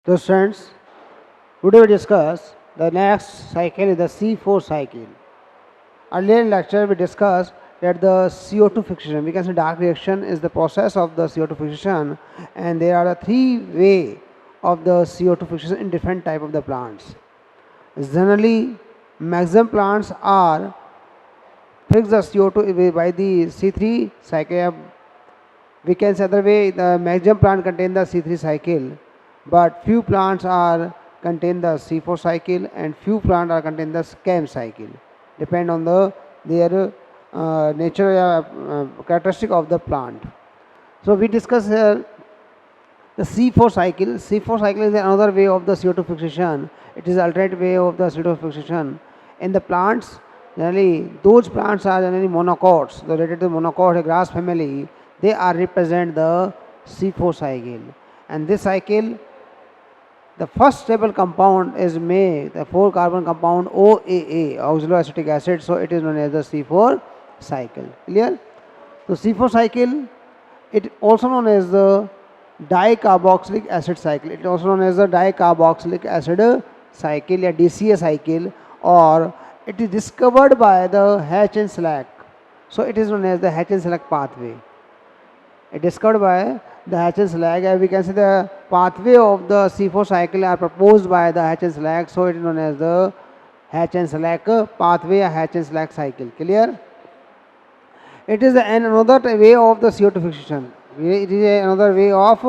So friends, today we discuss the next cycle is the C4 cycle. Earlier in lecture we discussed that the CO2 fixation, we can say dark reaction is the process of the CO2 fixation, and there are the three way of the CO2 fixation in different type of the plants. Generally, maximum plants are fix the CO2 by the C3 cycle. We can say other way, the maximum plant contain the C3 cycle, but few plants are contain the C4 cycle and few plants are contain the SCAM cycle. Depend on the their nature characteristic of the plant. So we discuss here the C4 cycle. C4 cycle is another way of the CO2 fixation. It is alternate way of the CO2 fixation. In the plants, generally those plants are generally monocots. The related to monocot, a grass family, they are represent the C4 cycle. And this cycle, the first stable compound is made, the 4 carbon compound OAA, oxaloacetic acid. So it is known as the C4 cycle. Clear? So C4 cycle, it also known as the dicarboxylic acid cycle. It is also known as the dicarboxylic acid cycle or DCA cycle, or it is discovered by the Hatch and Slack. So it is known as the Hatch and Slack pathway. It discovered by the Hatch and Slack, and we can say the pathway of the C4 cycle are proposed by the Hatch and Slack. So it is known as the Hatch and Slack pathway or Hatch and Slack cycle. Clear? It is another way of the CO2 fixation. It is another way of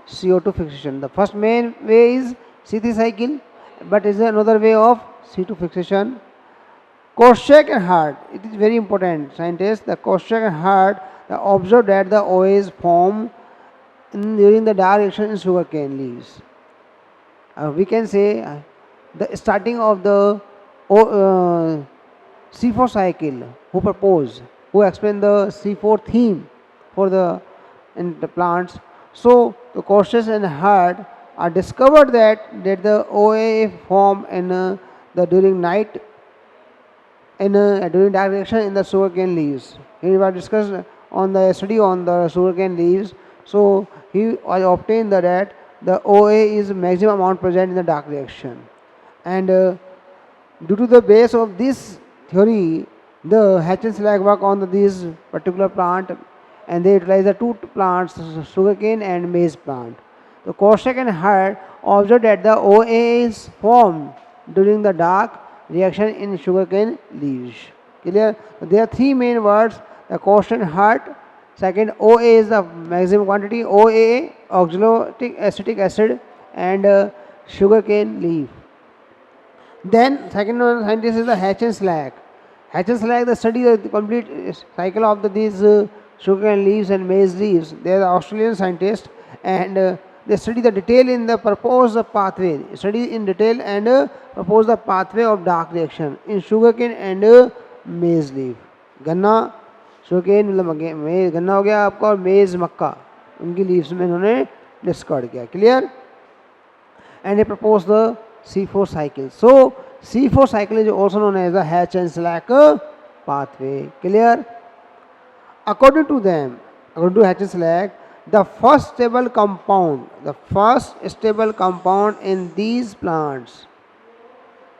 CO2 fixation. The first main way is C3 cycle, but it is another way of C2 fixation. Korshak and Hart, it is very important. Scientists, the Korshak and Hart observed that the OAs form during the dark reaction in sugarcane leaves. We can say the starting of the C4 cycle, who proposed, who explained the C4 theme for the in the plants. So the Korshak and Hart are discovered that the OA form in the during night in during dark reaction in the sugarcane leaves. Here we have discussed on the study on the sugarcane leaves. So he obtained that the OA is maximum amount present in the dark reaction, and due to the base of this theory, the Hatch and Slack work on this particular plant, and they utilize the two plants, sugarcane and maize plant. The Korshak and Hart observed that the OA is formed during the dark reaction in sugarcane leaves. Clear? There are three main words: the Korshak and Hart. Second, OA is the maximum quantity. OAA, oxaloacetic acetic acid, and sugarcane leaf. Then second one scientist is the Hatch and Slack. Hatch and Slack, the study of the complete cycle of these sugarcane leaves and maize leaves. They are Australian scientists, and they study the detail in the proposed pathway. Study in detail and propose the pathway of dark reaction in sugarcane and maize leaf. गन्ना sugarcane मतलब गन्ना हो गया आपका, और मेज मक्का उनकी leaves में इन्होंने डिस्कवर्ड किया. Clear? And they propose the C4 cycle. So C4 cycle is also known as the Hatch and Slack pathway. Clear? According to them, according to Hatch and Slack, the first stable compound in these plants,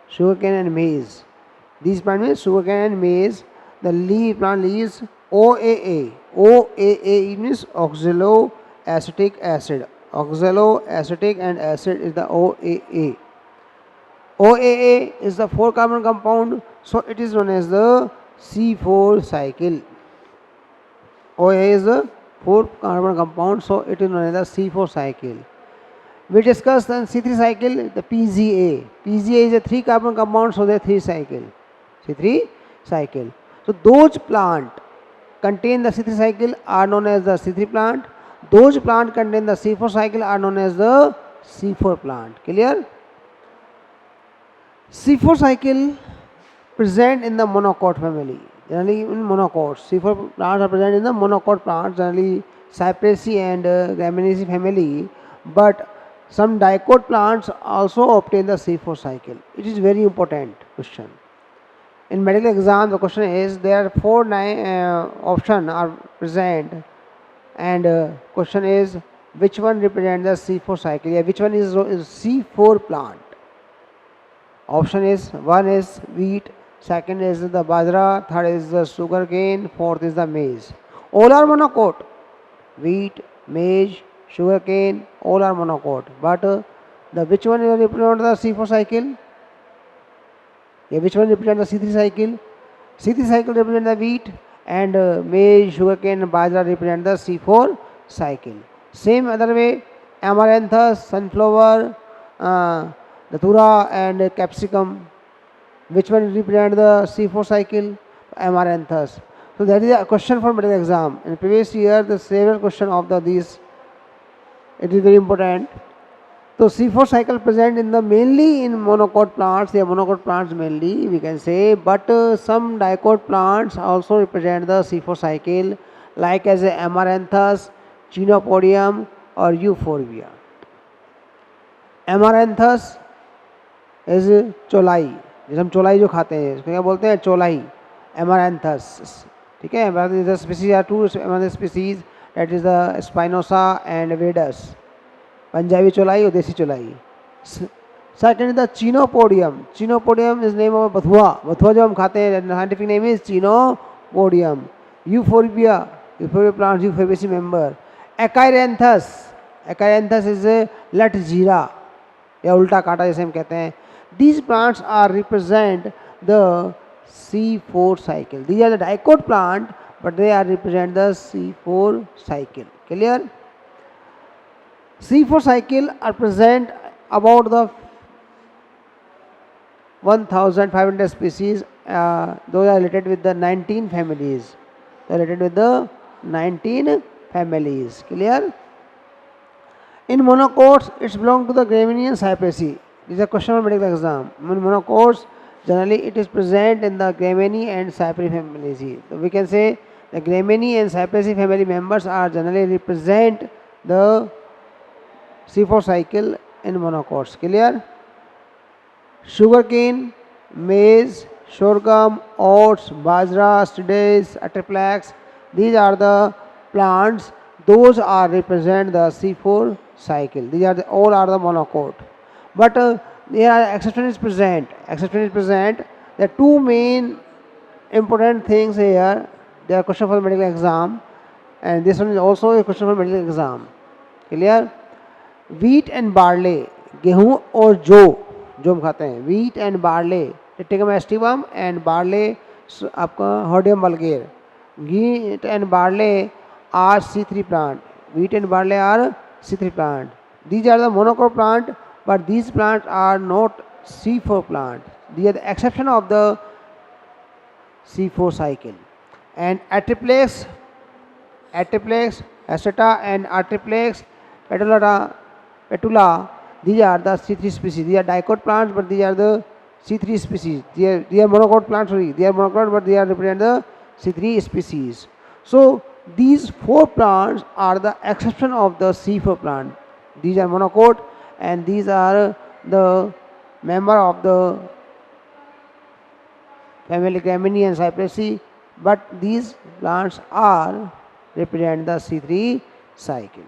sugarcane and maize. These plants means sugarcane and maize. The plant leaves OAA. OAA means oxaloacetic acid. Oxaloacetic and acid is the OAA. OAA is the 4 carbon compound, so it is known as the C4 cycle. OAA is the 4 carbon compound, so it is known as the C4 cycle. We discussed the C3 cycle, the PGA. PGA is a 3 carbon compound, so there are 3 cycle. C3 cycle. So those plant contain the C3 cycle are known as the C3 plant. Those plant contain the C4 cycle are known as the C4 plant. Clear? C4 cycle present in the monocot family. Generally in monocots. C4 plants are present in the monocot plants, generally Cyperaceae and Gramineaceae family. But some dicot plants also obtain the C4 cycle. It is very important question. In medical exam, the question is there are 4 options are present, and question is which one represent the C4 cycle? Yeah, which one is C4 plant? Option is, one is wheat, second is the bajra, third is the sugarcane, fourth is the maize. All are monocot. Wheat, maize, sugarcane, all are monocot. But the which one represent the C4 cycle? Yeah, which one represent the C3 cycle? C3 cycle represent the wheat, and maize, sugarcane, and bajra represent the C4 cycle. Same other way, amaranthus, sunflower, datura, and capsicum. Which one represent the C4 cycle? Amaranthus. So that is a question for medical exam. In previous year, the several question of these. It is very important. So C4 cycle present in the mainly in monocot plants. They are monocot plants mainly, we can say, but some dicot plants also represent the C4 cycle, like as amaranthus, chenopodium, or euphorbia. Amaranthus is चौलाई, जैसे हम चौलाई जो खाते हैं इसको क्या बोलते हैं? चौलाई, amaranthus. ठीक है, the species are two species, that is the Spinosa and Vedus. Punjabi cholai or desi cholai. Second is the chenopodium. Chenopodium is name of bathua. Bathua जो हम खाते हैं, scientific name is chenopodium. Euphorbia, euphorbia plants, euphorbiaceae member. Acaranthus, acaranthus is a lat जीरा या उल्टा काटा जैसे हम कहते हैं. These plants are represent the C4 cycle. These are the dicot plant, but they are represent the C4 cycle. Clear? C4 cycle are present about the 1500 species. Those are related with the 19 families. They are related with the 19 families. Clear? In monocots, it's belong to the Graminean Cyperaceae. This is a question for medical exam. In monocots, generally it is present in the Gramineae and Cyperaceae families. So we can say the Gramineae and Cyperaceae family members are generally represent the C4 cycle in monocots. Clear? Sugarcane, maize, sorghum, oats, bajra, stridés, atriplex, these are the plants. Those are represent the C4 cycle. These are all are the monocot. But there are exception is present. Exception is present. There are two main important things here. They are question for medical exam, and this one is also a question for medical exam. Clear? Wheat and barley, गेहूँ और जो हम खाते हैं, wheat and barley, Triticum aestivum and barley आपका Hordeum vulgare. Wheat and barley are C3 plant. Wheat and barley are C3 plant. These are the monocot plant, but these plants are not C4 plant. These are the exception of the C4 cycle. And atriplex, aceta and atriplex, petula, these are the C3 species. These are dicot plants, but these are the C3 species. They are monocot plants, sorry. They are monocot, but they are represent the C3 species. So these four plants are the exception of the C4 plant. These are monocot, and these are the member of the family Gramineae and Cyperaceae, but these plants are represent the C3 cycle.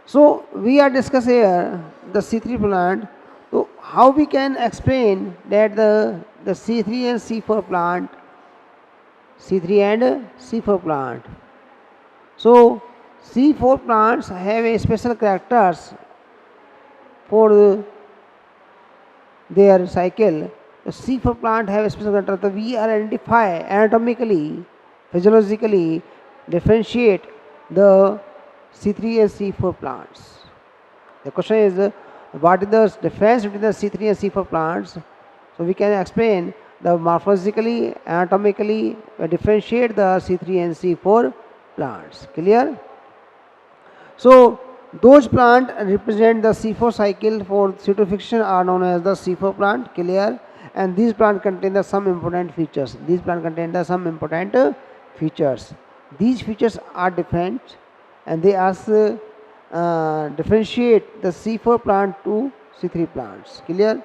So we are discussing here the C3 plant. So how we can explain that the C3 and C4 plant, C3 and C4 plant. So C4 plants have a special characters for their cycle. The C4 plant have a special character that we identify anatomically, physiologically, differentiate the C3 and C4 plants. The question is, what is the difference between the C3 and C4 plants? So we can explain the morphologically, anatomically, differentiate the C3 and C4 plants. Clear? So those plants represent the C4 cycle for pseudofiction are known as the C4 plant. Clear? And these plants contain some important features. These plants contain some important features. These features are different, and they also differentiate the C4 plant to C3 plants. Clear?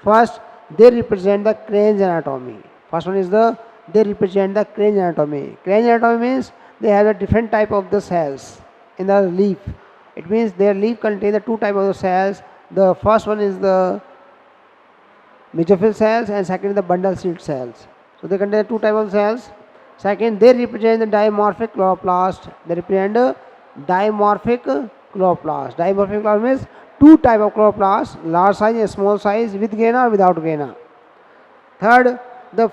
First, they represent the Crane's anatomy. First one is they represent the Crane's anatomy. Crane's anatomy means they have a different type of the cells. in the leaf. It means their leaf contain the two type of the cells. The first one is the mesophyll cells and second is the bundle seed cells. So they contain two type of cells. Second, they represent the dimorphic chloroplast. They represent the dimorphic chloroplast. Dimorphic chloroplast means two type of chloroplast, large size and small size, with gainer or without gainer. Third, the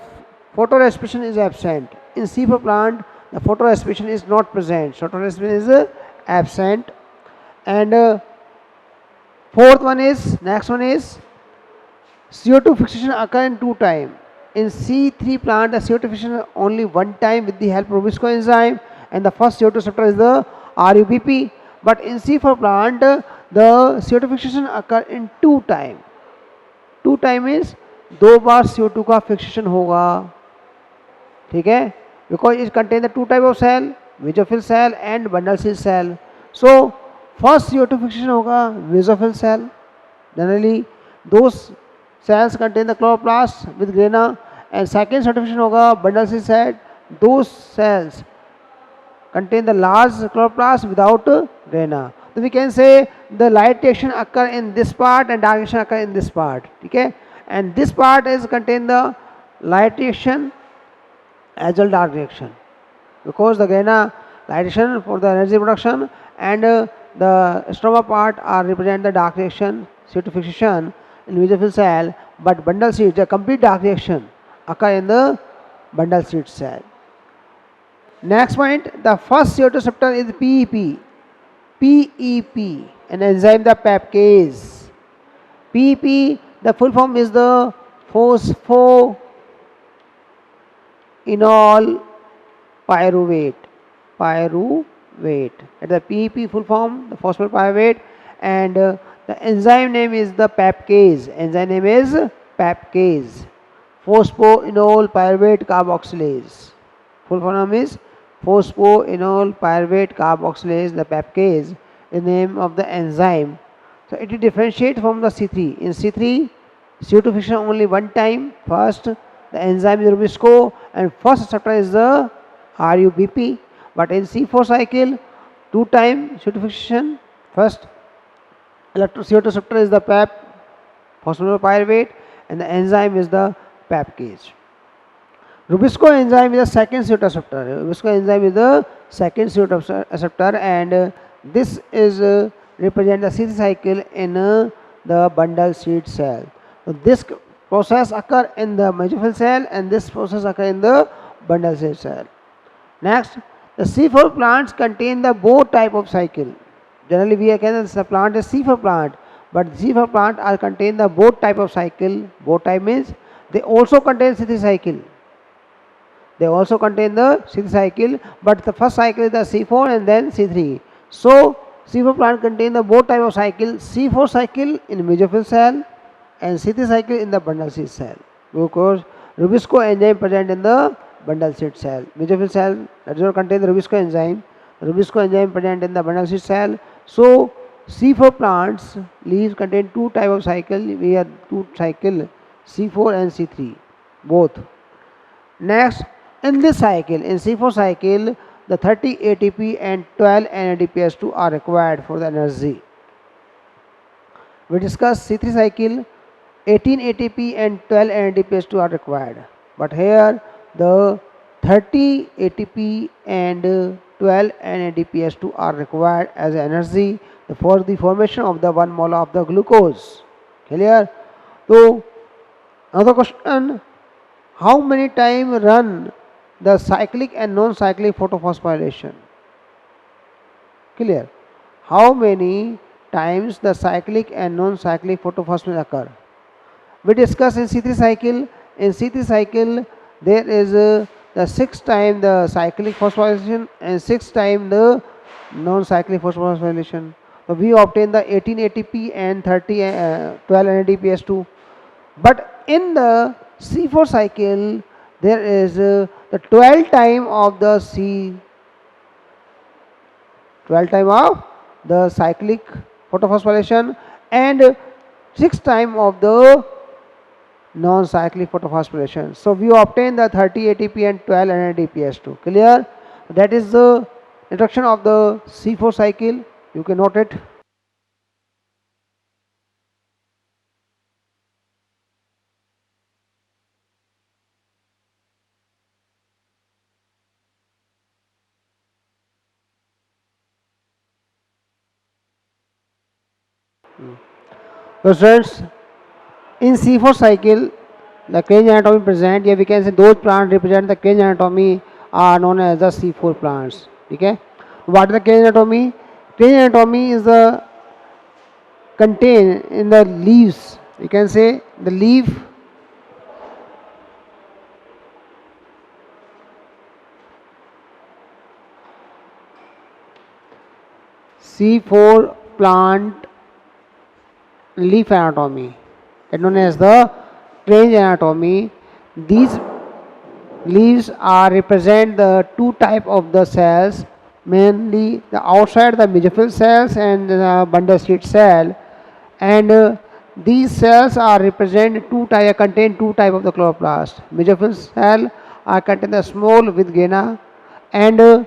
photorespiration is absent. In C4 plant, the photorespiration is not present. Photorespiration is absent. And fourth one is, next one is CO2 fixation occur in two time. In C3 plant, the CO2 fixation only one time with the help of Rubisco enzyme, and the first CO2 receptor is the RUBP. But in C4 plant, the CO2 fixation occur in two time. Two time means दो बार CO2 का fixation होगा, ठीक है? Because it contains the two type of cell, mesophyll cell and bundle seed cell. So first CO2 fixation होगा mesophyll cell. Generally those cells contain the chloroplast with grana, and second certification होगा bundle seed cell. Those cells contain the large chloroplast without grana. So we can say the light reaction occur in this part and dark reaction occur in this part, okay? And this part is contain the light reaction as well dark reaction, because the grana light reaction for the energy production and the stroma part are represent the dark reaction, CO2 fixation in mesophyll cell, but bundle seed, the complete dark reaction occur in the bundle seed cell. Next point, the first CO2 receptor is PEP. PEP, an enzyme the pepcase. PEP, the full form is the phosphoenol pyruvate. Pyruvate. At the PEP full form, the phosphoenol pyruvate, and the enzyme name is the pepcase. Enzyme name is pepcase. Phosphoenol pyruvate carboxylase. Full form is phosphoenol pyruvate carboxylase. The pepcase is the name of the enzyme. So it differentiates from the C3. In C3, CO2 fixation only one time. First, the enzyme is Rubisco, and first receptor is the RUBP. But in C4 cycle, two time CO2 fixation. First, CO2 receptor is the PEP, phosphoenol pyruvate, and the enzyme is the pepcase. Rubisco enzyme is the second CO2 receptor. Rubisco enzyme is the second CO2 receptor, and this is represent the C3 cycle in the bundle seed cell. So this process occur in the mesophyll cell, and this process occur in the bundle seed cell. Next, the C4 plants contain the both type of cycle. Generally, we can say the plant is C4 plant, but C4 plant are contain the both type of cycle. Both type means they also contain C3 cycle. They also contain the C3 cycle, but the first cycle is the C4 and then C3. So C4 plant contain the both type of cycle, C4 cycle in mesophyll cell and C3 cycle in the bundle seed cell. Because Rubisco enzyme present in the bundle seed cell. Mesophyll cell does not contain the Rubisco enzyme. Rubisco enzyme present in the bundle seed cell. So C4 plants leaves contain two type of cycle. We have two cycle, C4 and C3 both. Next, in this cycle, in C4 cycle, the 30 ATP and 12 NADPS2 are required for the energy. We discussed C3 cycle, 18 ATP and 12 NADPS2 are required. But here the 30 ATP and 12 NADPS2 are required as energy for the formation of the 1 mole of the glucose. Clear? So another question, how many times run the cyclic and non-cyclic photophosphorylation? Clear? How many times the cyclic and non-cyclic photophosphorylation occur? We discussed in C3 cycle. In C3 cycle, there is the 6 time the cyclic phosphorylation and 6 time the non-cyclic phosphorylation. So we obtain the 18 ATP and 12 NADPS2. But in the C4 cycle, there is the 12 time of the 12 time of the cyclic photophosphorylation and 6 time of the non-cyclic photophosphorylation. So we obtain the 30 ATP and 12 NADPS2. Clear? That is the Introduction of the C4 cycle, you can note it. So students, in C4 cycle, the Krange anatomy present, here we can say those plants represent the Krange anatomy are known as the C4 plants. Okay. What is the Krange anatomy? Krange anatomy is the contain in the leaves. You can say the leaf C4 plant leaf anatomy, it known as the Krange anatomy. These leaves are represent the two type of the cells, mainly the outside the mesophyll cells and the bundle seed cell, and these cells are represent two type contain two type of the chloroplast. Mesophyll cell are contain the small with gena, and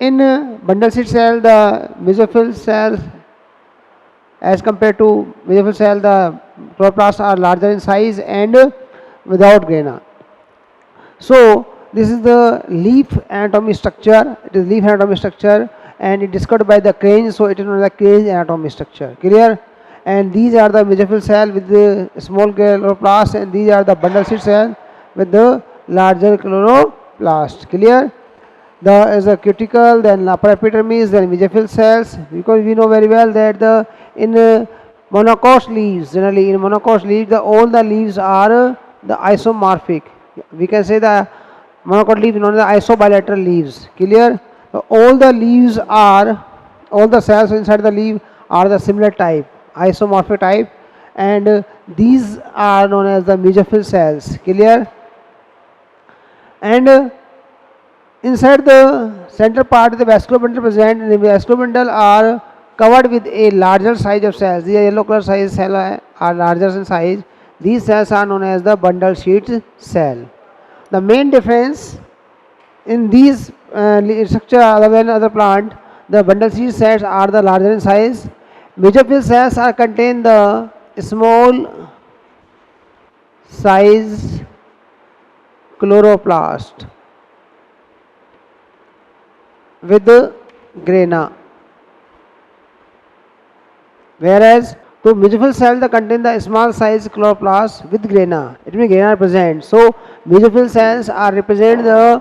in bundle seed cell the mesophyll cells as compared to mesophyll cell the chloroplasts are larger in size and without grana. So this is the leaf anatomy structure. It is leaf anatomy structure and it is described by the Krange. So it is known as the Krange anatomy structure. Clear? And these are the mesophyll cell with the small chloroplast, and these are the bundle seed cell with the larger chloroplast. Clear? The is a cuticle, then upper epidermis, then mesophyll cells. Because we know very well that the in monocots leaves, generally in monocots leaves, all the leaves are the isomorphic. We can say the monocot leaf is known as the isobilateral leaves. Clear? So all the leaves are, all the cells inside the leaf are the similar type, isomorphic type, and these are known as the mesophyll cells. Clear? And inside the center part the vascular bundle present, and the vascular bundle are covered with a larger size of cells. These yellow color size cell are larger in size. These cells are known as the bundle sheet cell. The main difference in these structure other than other plant, the bundle sheet cells are the larger in size. Mesophyll cells are contain the small size chloroplast with the grana, whereas to mesophyll cell they contain the small size chloroplast with grana. It means grana present. So mesophyll cells are represent the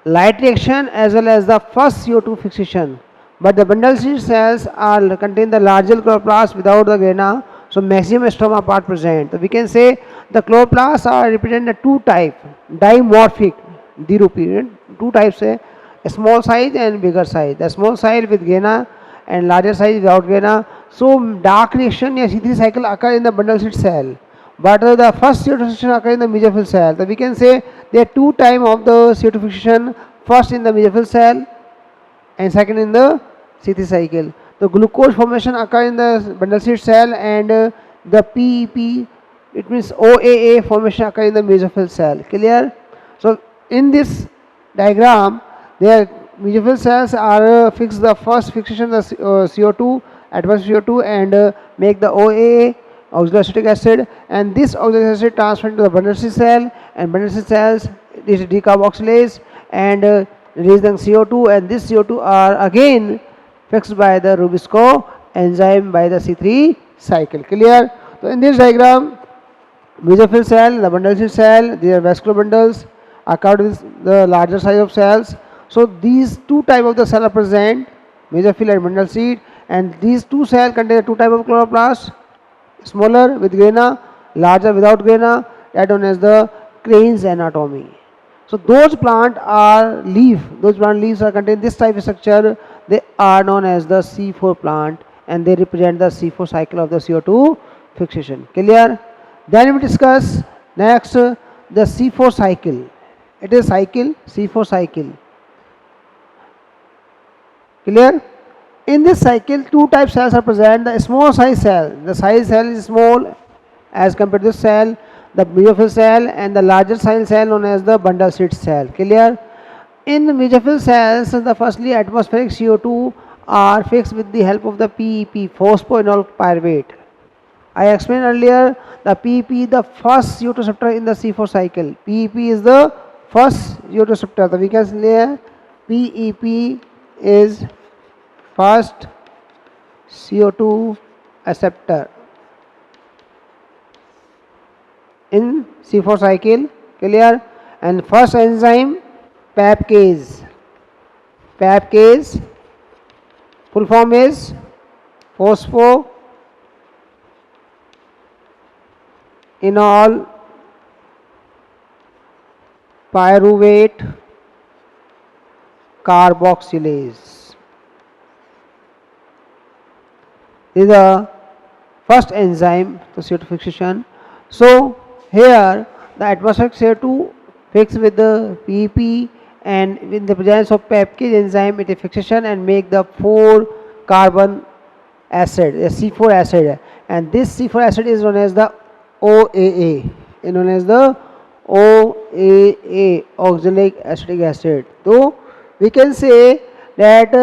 light reaction as well as the first CO2 fixation, but the bundle seed cells are contain the larger chloroplast without the grana. So maximum stroma part present. So we can say the chloroplasts are represent the two type dimorphic dirupi, two types, a small size and bigger size. The small size with grana and larger size without grana. So dark reaction या C3 cycle occur in the bundle seed cell, but the first CO2 fixation occur in the mesophyll cell. So we can say there are two time of the CO2 fixation, first in the mesophyll cell and second in the C3 cycle. The glucose formation occur in the bundle seed cell, and the PEP, it means OAA formation occur in the mesophyll cell. Clear? So in this diagram, their mesophyll cells are fix the first fixation the CO2, atmospheric CO2, and make the OAA, oxaloacetic acid, and this oxaloacetic acid transferred to the bundle seed cell, and bundle seed cells is decarboxylase and releasing CO2, and this CO2 are again fixed by the Rubisco enzyme by the C3 cycle. Clear? So in this diagram, mesophyll cell, the bundle seed cell, their vascular bundles are covered with the larger size of cells. So these two type of the cell are present, mesophyll and bundle seed, and these two cells contain two type of chloroplast, smaller with grana, larger without grana, that known as the Krange anatomy. So those plant are leaf, those plant leaves are contain this type of structure, they are known as the C4 plant, and they represent the C4 cycle of the CO2 fixation. Clear? Then we discuss next the C4 cycle. It is cycle, C4 cycle. Clear? In this cycle, two type cells are present. The small size cell, the size cell is small as compared to this cell, the mesophyll cell, and the larger size cell known as the bundle seed cell. Clear? In mesophyll cells, the firstly atmospheric CO2 are fixed with the help of the PEP, phosphoenol pyruvate. I explained earlier the PEP, the first CO2 receptor in the C4 cycle. PEP is the first CO2 receptor. So we can say PEP is first CO2 acceptor in C4 cycle. Clear? And first enzyme PAPcase. PAPcase full form is phosphoenol pyruvate carboxylase. This is the first enzyme to CO2 fixation. So here the atmospheric CO2 fixed with the PEP, and in the presence of peptide enzyme it is fixation and make the 4 carbon acid, a C4 acid, and this C4 acid is known as the OAA, known as the OAA, oxalic acetic acid. So we can say that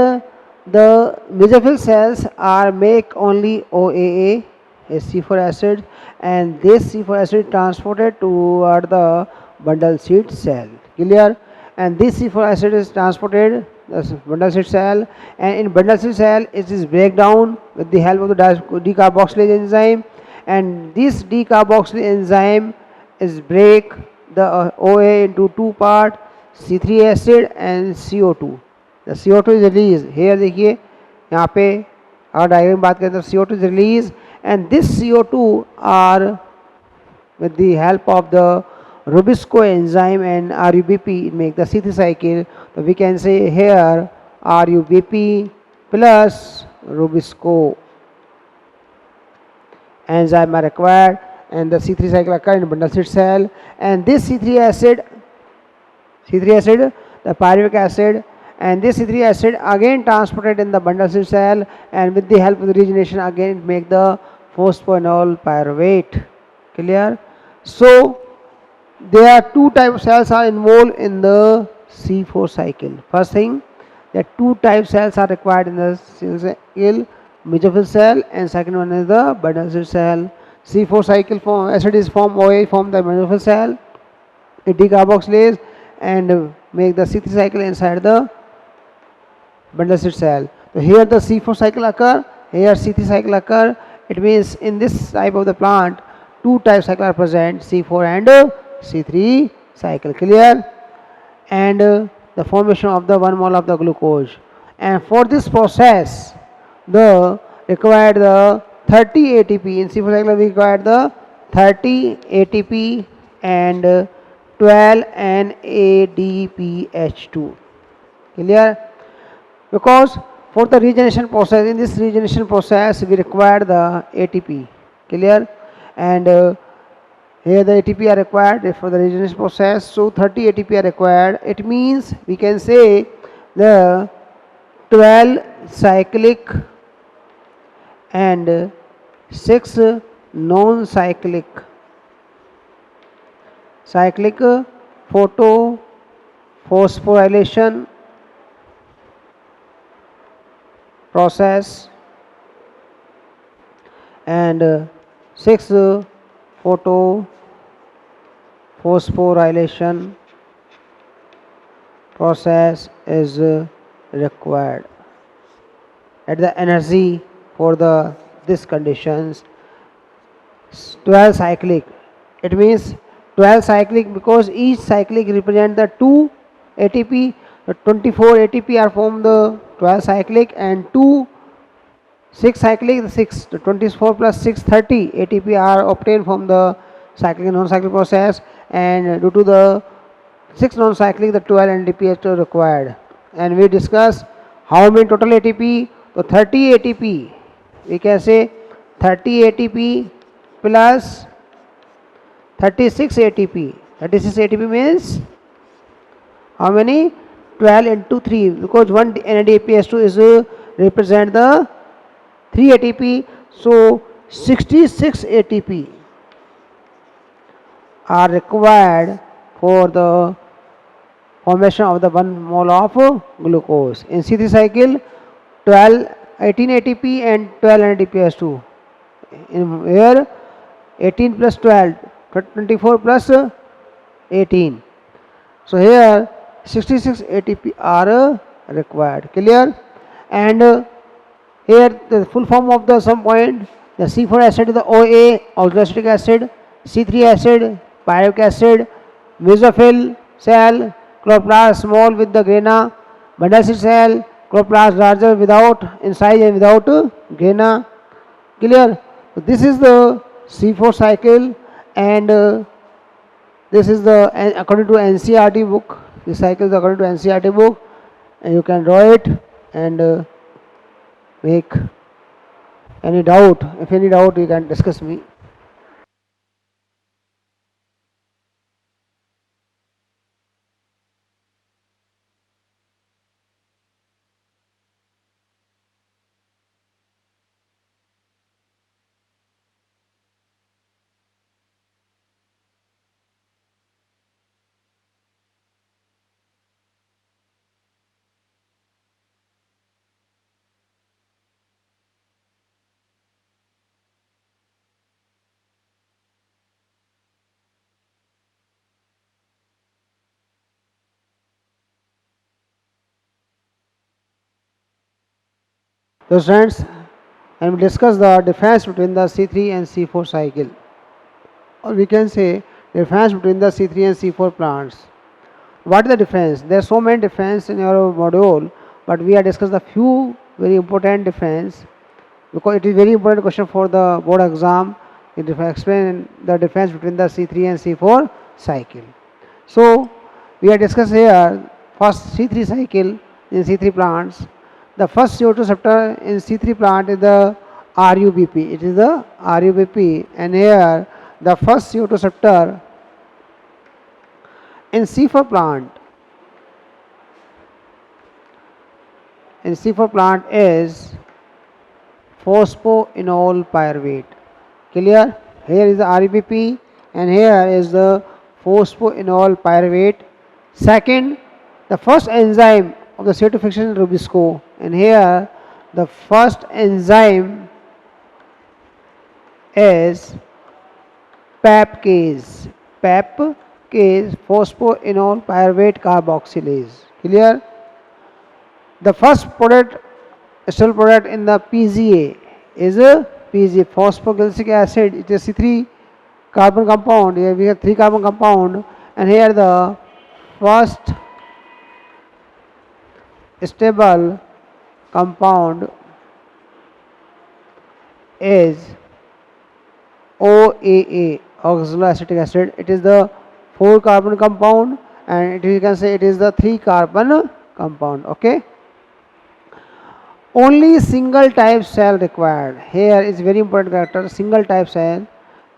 the mesophyll cells are make only OAA, a C4 acid, and this C4 acid transported toward the bundle seed cell. Clear? And this C4 acid is transported the bundle seed cell, and in bundle seed cell it is breakdown with the help of the decarboxylase enzyme, and this decarboxylase enzyme is break the OA into two part, C3 acid and CO2. The CO2 is released. Here देखिए यहाँ पे अगर diagram बात करें तो CO2 is released, and this CO2 are with the help of the Rubisco enzyme and RUBP make the C3 cycle. So we can say here RUBP plus Rubisco enzyme are required, and the C3 cycle occur in bundle seed cell, and this C3 acid, the pyruvic acid, and this C3 acid again transported in the bundle seed cell, and with the help of the regeneration again make the phosphoenol pyruvate. Clear? So there are two types of cells are involved in the C4 cycle. First thing, that two types cells are required in the cycle, mesophyll cell, and second one is the bundle seed cell. C4 cycle form acid is formed OA from the mesophyll cell, it decarboxylase and make the C3 cycle inside the bundle seed cell. So here the C4 cycle occur, here C3 cycle occur. It means in this type of the plant two types cycle are present, C4 and C3 cycle. Clear? And the formation of the 1 mole of the glucose, and for this process the required the 30 ATP. In C4 cycle we required the 30 ATP and 12 NADPH2. Clear? Because for the regeneration process, in this regeneration process we require the ATP. Clear? And here the ATP are required for the regeneration process, so 30 ATP are required. It means we can say the 12 cyclic and 6 non-cyclic photophosphorylation process and 6 photophosphorylation process is required at the energy for the this conditions 12 cyclic. It means 12 cyclic because each cyclic represent the 2 ATP. The 24 ATP are from the 12 cyclic, and 2 6 cyclic, the 6 the 24 plus 6 30 ATP are obtained from the cyclic and non-cyclic process, and due to the 6 non-cyclic the 12 NADPH are required. And we discuss how many total ATP. So 30 ATP, we can say 30 ATP plus 36 ATP. 36 ATP means how many? 12 into 3, because 1 NADPH2 is represent the 3 ATP, so 66 ATP are required for the formation of the 1 mole of glucose. In C3 cycle, 12, 18 ATP and 12 NADP has 2. In here, 18 plus 12, 24 plus 18. So here 66 ATP are required. Clear? And here the full form of the sum point, the C4 acid is the OA, oxaloacetic acid, C3 acid, pyruvic acid, mesophyll cell, chloroplast small with the grana, bundle cell, chloroplast larger without in size and without grana. Clear? So this is the C4 cycle, and this is the according to NCERT book. This cycle is according to NCERT book, and you can draw it and make any doubt. If any doubt, you can discuss me. So friends, and we discuss the difference between the C3 and C4 cycle, or we can say difference between the C3 and C4 plants. What is the difference? There are so many difference in your module, but we are discuss the few very important difference, because it is very important question for the board exam. It explain the difference between the C3 and C4 cycle. So we are discuss here first C3 cycle in C3 plants. The first CO2 receptor in C3 plant is the RUBP. It is the RUBP, and here the first CO2 receptor in C4 plant is phosphoenol pyruvate. Clear? Here is the RUBP, and here is the phosphoenol pyruvate. Second, the first enzyme of the CO2 fixation is Rubisco, and here the first enzyme is PAPcase. PAPcase, phosphoenol pyruvate carboxylase. Clear? The first product, still product in the PGA is a PGA, phosphoglycic acid. It is C3 carbon compound. Here we have 3 carbon compound, and here the first stable compound is OAA, oxaloacetic acid. It is the 4 carbon compound, and you can say it is the 3 carbon compound. Okay. Only single type cell required. Here is very important character, single type cell.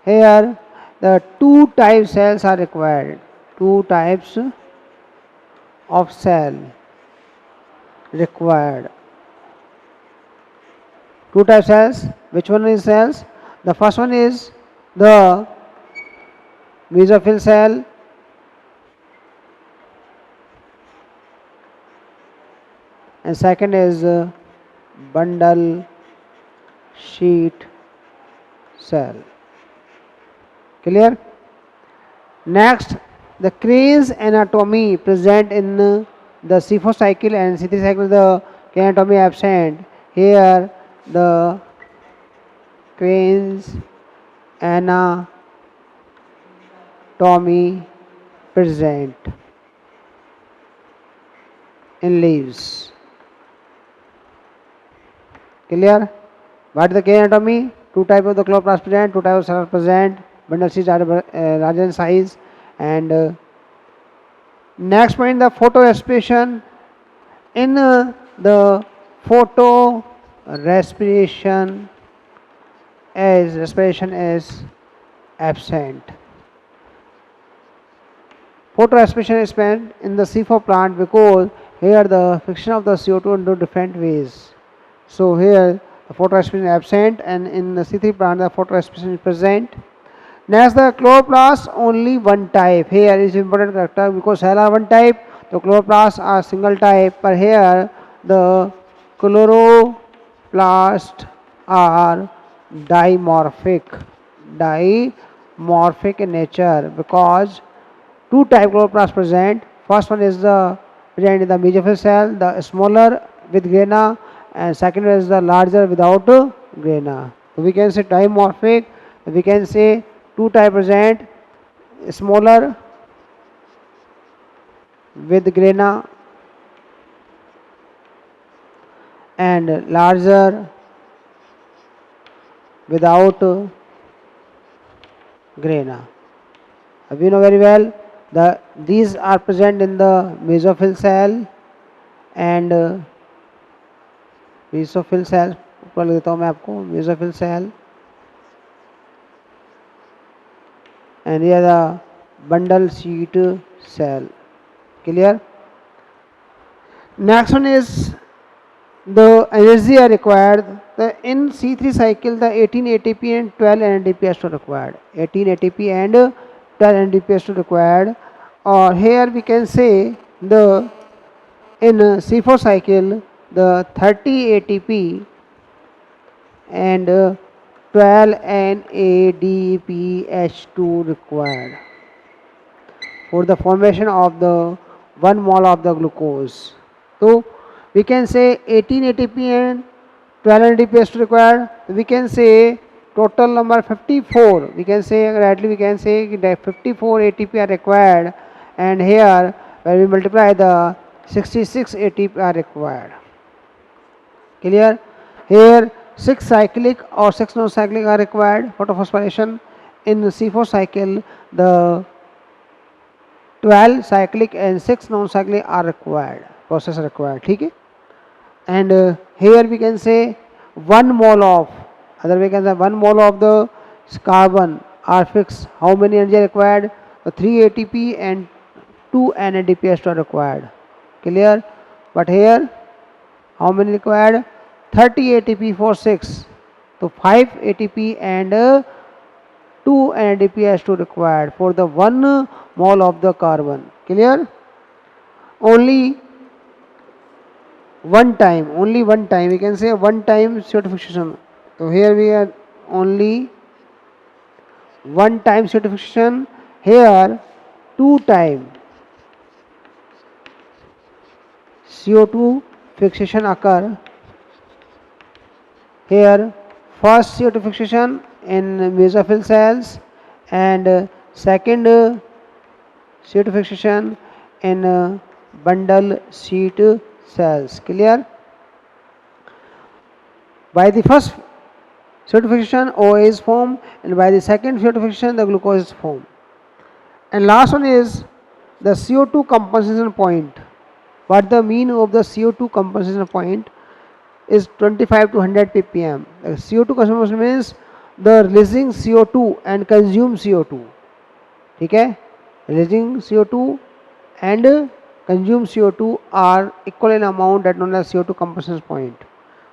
Here the 2 type cells are required. 2 types of cell required. 2 type cells. Which one is cells? The first one is the mesophyll cell, and second is bundle sheet cell. Clear? Next, the Crane's anatomy present in the C4 cycle and C3 cycle, the anatomy absent. Here the Crane's anatomy present in leaves. Clear? What is the K anatomy? 2 types of the chloroplast present, 2 types of cells present, bundle sheets are larger in size, and next point, the photo respiration. In the photo respiration is absent. Photo respiration is spent in the C4 plant because here the friction of the CO2 into different ways. So here the photo respiration is absent, and in the C3 plant the photo respiration is present. Next, the chloroplast only one type. Here is important character because cell are one type. The chloroplasts are single type, but here the chloroplasts are dimorphic, dimorphic in nature because two type chloroplasts present. First one is the present in the mesophyll cell, the smaller with grana, and second one is the larger without grana. So we can say dimorphic. We can say two type present, smaller with grana and larger without grana. We know very well these are present in the mesophyll cell and mesophyll cell ऊपर लिख देता हूँ मैं आपको mesophyll cell and here the bundle sheet cell. Clear? Next one is the energy are required. In C3 cycle, the 18 ATP and 12 NADP is required. 18 ATP and 12 NADP is required. Or here we can say the in C4 cycle, the 30 ATP and 12 NADPH2 required for the formation of the 1 mole of the glucose. So we can say 18 ATP and 12 NADPH2 required. We can say total number 54. We can say rightly we can say that 54 ATP are required, and here when we multiply the 66 ATP are required. Clear? Here 6 cyclic or 6 non-cyclic are required for phosphorylation. In C4 cycle, the 12 cyclic and 6 non-cyclic are required. Process required. ठीक है? And here we can say 1 mole of, other we can say 1 mole of the carbon are fixed. How many energy required? 3 ATP and 2 NADPH are required. Clear? But here how many required? 30 ATP for 6. So 5 ATP and 2 NADPH2 required for the 1 mole of the carbon. Clear? Only one time we can say one time CO2 fixation. So here we are only one time CO2 fixation. Here 2 time CO2 fixation occur. Here first CO2 fixation in mesophyll cells and second CO2 fixation in bundle sheet cells. Clear? By the first CO2 fixation OA is formed, and by the second CO2 fixation the glucose is formed. And last one is the CO2 compensation point. What the mean of the CO2 compensation point is 25 to 100 ppm. The CO2 compensation means the releasing CO2 and consume CO2. ठीक है? Releasing CO2 and consume CO2 are equal in amount, that known as CO2 compensation point.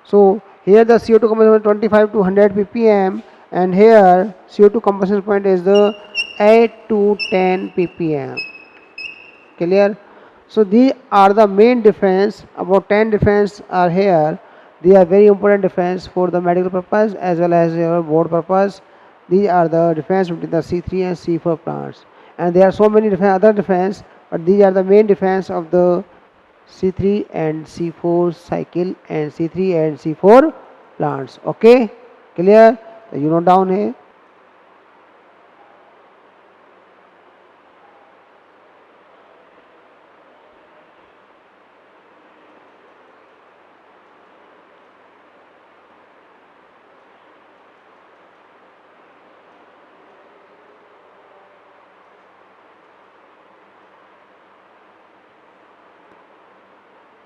So here the CO2 compensation point 25 to 100 ppm, and here CO2 compensation point is the 8 to 10 ppm. Clear? So these are the main difference. About 10 difference are here. They are very important difference for the medical purpose as well as your board purpose. These are the difference between the C3 and C4 plants, and there are so many different other difference, but these are the main difference of the C3 and C4 cycle and C3 and C4 plants. Okay, clear? You note down here.